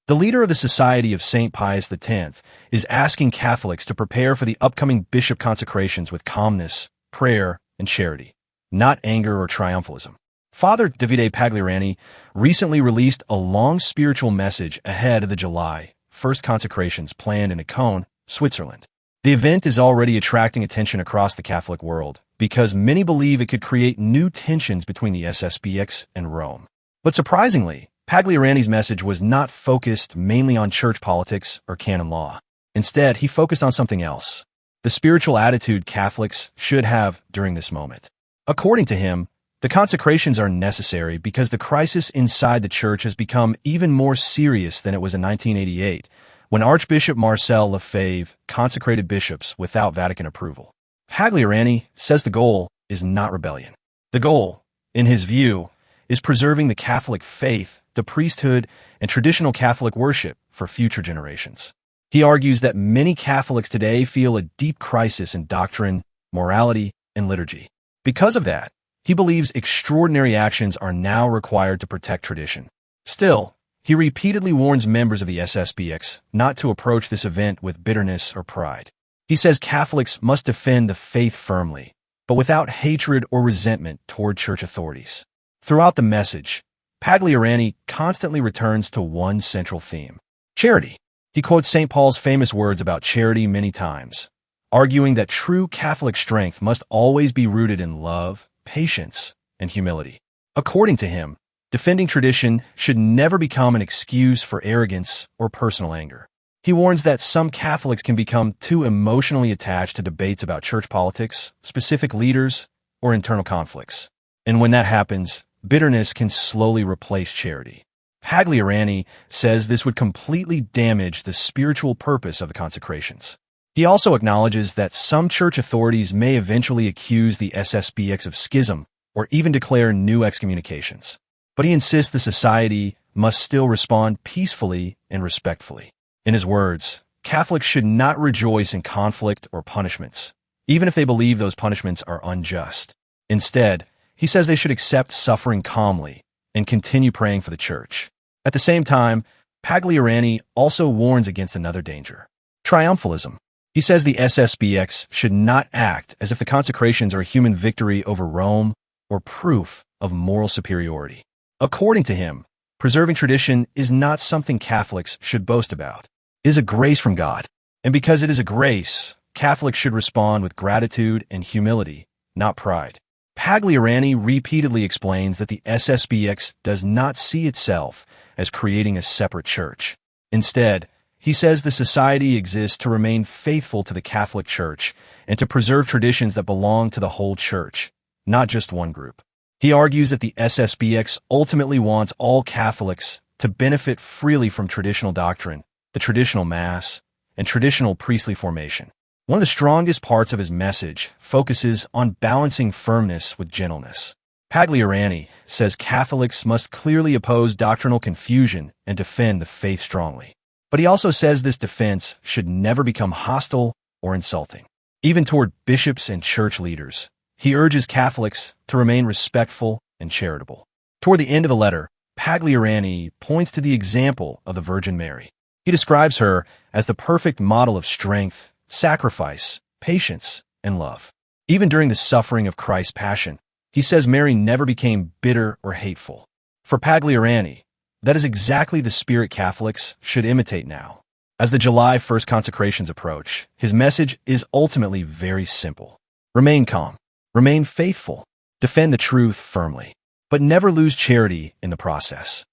The leader of the Society of St. Pius X is asking Catholics to prepare for the upcoming bishop consecrations with calmness, prayer, and charity, not anger or triumphalism. Father Davide Pagliarani recently released a long spiritual message ahead of the July 1st consecrations planned in Écône, Switzerland. The event is already attracting attention across the Catholic world because many believe it could create new tensions between the SSPX and Rome. But surprisingly, Pagliarani's message was not focused mainly on church politics or canon law. Instead, he focused on something else: the spiritual attitude Catholics should have during this moment. According to him, the consecrations are necessary because the crisis inside the church has become even more serious than it was in 1988, when Archbishop Marcel Lefebvre consecrated bishops without Vatican approval. Pagliarani says the goal is not rebellion. The goal, in his view, is preserving the Catholic faith, the priesthood, and traditional Catholic worship for future generations. He argues that many Catholics today feel a deep crisis in doctrine, morality, and liturgy. Because of that, he believes extraordinary actions are now required to protect tradition. Still, he repeatedly warns members of the SSPX not to approach this event with bitterness or pride. He says Catholics must defend the faith firmly, but without hatred or resentment toward church authorities. Throughout the message, Pagliarani constantly returns to one central theme: charity. He quotes St. Paul's famous words about charity many times, arguing that true Catholic strength must always be rooted in love, patience, and humility. According to him, defending tradition should never become an excuse for arrogance or personal anger. He warns that some Catholics can become too emotionally attached to debates about church politics, specific leaders, or internal conflicts. And when that happens, bitterness can slowly replace charity. Pagliarani says this would completely damage the spiritual purpose of the consecrations. He also acknowledges that some church authorities may eventually accuse the SSPX of schism or even declare new excommunications. But he insists the society must still respond peacefully and respectfully. In his words, Catholics should not rejoice in conflict or punishments, even if they believe those punishments are unjust. Instead, he says they should accept suffering calmly and continue praying for the church. At the same time, Pagliarani also warns against another danger: triumphalism. He says the SSPX should not act as if the consecrations are a human victory over Rome or proof of moral superiority. According to him, preserving tradition is not something Catholics should boast about. It is a grace from God, and because it is a grace, Catholics should respond with gratitude and humility, not pride. Pagliarani repeatedly explains that the SSPX does not see itself as creating a separate church. Instead, he says the society exists to remain faithful to the Catholic Church and to preserve traditions that belong to the whole Church, not just one group. He argues that the SSPX ultimately wants all Catholics to benefit freely from traditional doctrine, the traditional Mass, and traditional priestly formation. One of the strongest parts of his message focuses on balancing firmness with gentleness. Pagliarani says Catholics must clearly oppose doctrinal confusion and defend the faith strongly. But he also says this defense should never become hostile or insulting. Even toward bishops and church leaders, he urges Catholics to remain respectful and charitable. Toward the end of the letter, Pagliarani points to the example of the Virgin Mary. He describes her as the perfect model of strength, sacrifice, patience, and love. Even during the suffering of Christ's passion, he says Mary never became bitter or hateful. For Pagliarani, that is exactly the spirit Catholics should imitate now. As the July 1st consecrations approach, his message is ultimately very simple: remain calm, remain faithful, defend the truth firmly, but never lose charity in the process.